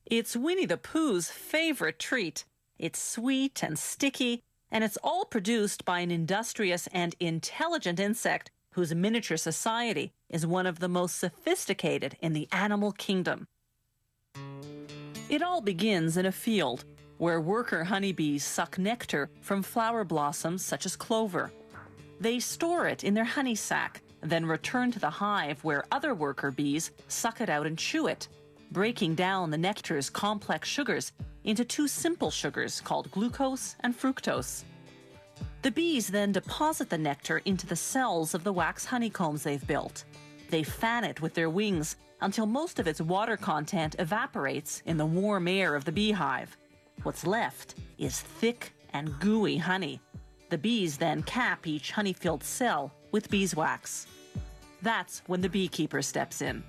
It's Winnie the Pooh's favorite treat. It's sweet and sticky, and it's all produced by an industrious and intelligent insect whose miniature society is one of the most sophisticated in the animal kingdom. It all begins in a field where worker honeybees suck nectar from flower blossoms such as clover. They store it in their honey sac, then return to the hive where other worker bees suck it out and chew it, breaking down the nectar's complex sugars into two simple sugars called glucose and fructose. The bees then deposit the nectar into the cells of the wax honeycombs they've built. They fan it with their wings until most of its water content evaporates in the warm air of the beehive. What's left is thick and gooey honey. The bees then cap each honey-filled cell with beeswax. That's when the beekeeper steps in.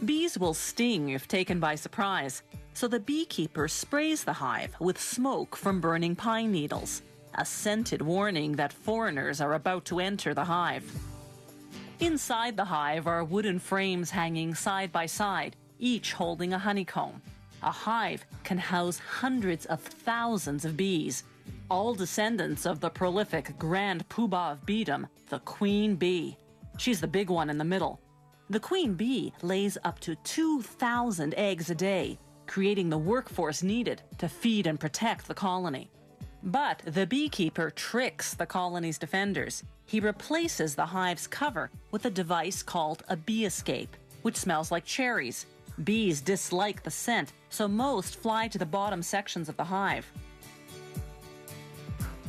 Bees will sting if taken by surprise, so the beekeeper sprays the hive with smoke from burning pine needles, a scented warning that foreigners are about to enter the hive. Inside the hive are wooden frames hanging side by side, each holding a honeycomb. A hive can house hundreds of thousands of bees, all descendants of the prolific grand poobah of beedom, the queen bee. She's the big one in the middle. The queen bee lays up to 2,000 eggs a day, creating the workforce needed to feed and protect the colony. But the beekeeper tricks the colony's defenders. He replaces the hive's cover with a device called a bee escape, which smells like cherries. Bees dislike the scent, so most fly to the bottom sections of the hive.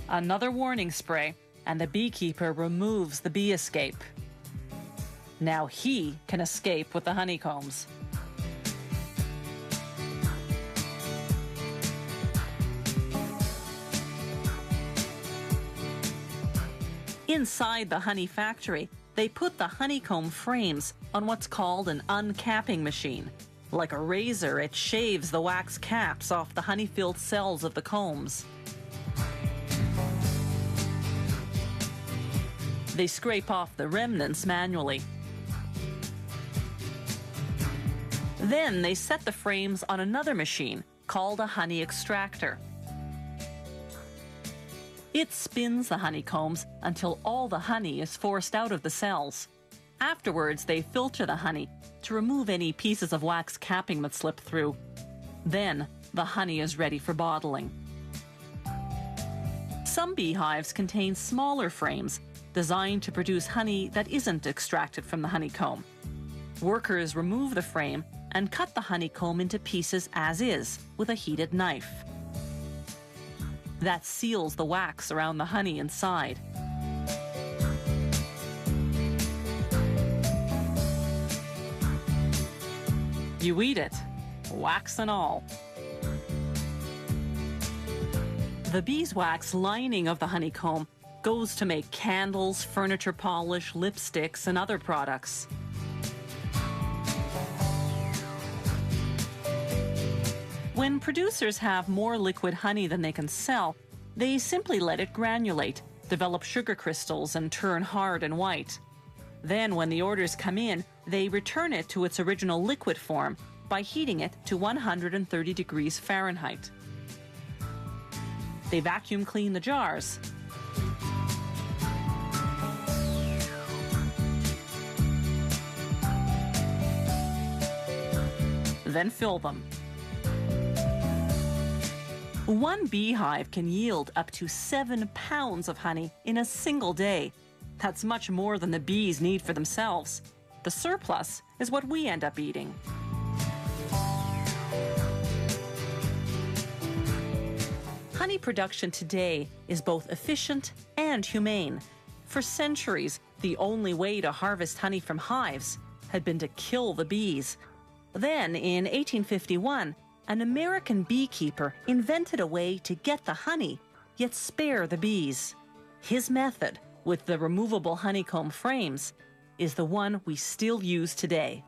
Another warning spray, and the beekeeper removes the bee escape. Now he can escape with the honeycombs. Inside the honey factory, they put the honeycomb frames on what's called an uncapping machine. Like a razor, it shaves the wax caps off the honey-filled cells of the combs. They scrape off the remnants manually. Then they set the frames on another machine called a honey extractor. It spins the honeycombs until all the honey is forced out of the cells. Afterwards, they filter the honey to remove any pieces of wax capping that slip through. Then, the honey is ready for bottling. Some beehives contain smaller frames designed to produce honey that isn't extracted from the honeycomb. Workers remove the frame and cut the honeycomb into pieces as is with a heated knife. That seals the wax around the honey inside. You eat it, wax and all. The beeswax lining of the honeycomb goes to make candles, furniture polish, lipsticks, and other products. When producers have more liquid honey than they can sell, they simply let it granulate, develop sugar crystals, and turn hard and white. Then, when the orders come in, they return it to its original liquid form by heating it to 130 degrees Fahrenheit. They vacuum clean the jars. Then fill them. One beehive can yield up to 7 pounds of honey in a single day. That's much more than the bees need for themselves. The surplus is what we end up eating. Honey production today is both efficient and humane. For centuries, the only way to harvest honey from hives had been to kill the bees. Then, in 1851, an American beekeeper invented a way to get the honey, yet spare the bees. His method, with the removable honeycomb frames, is the one we still use today.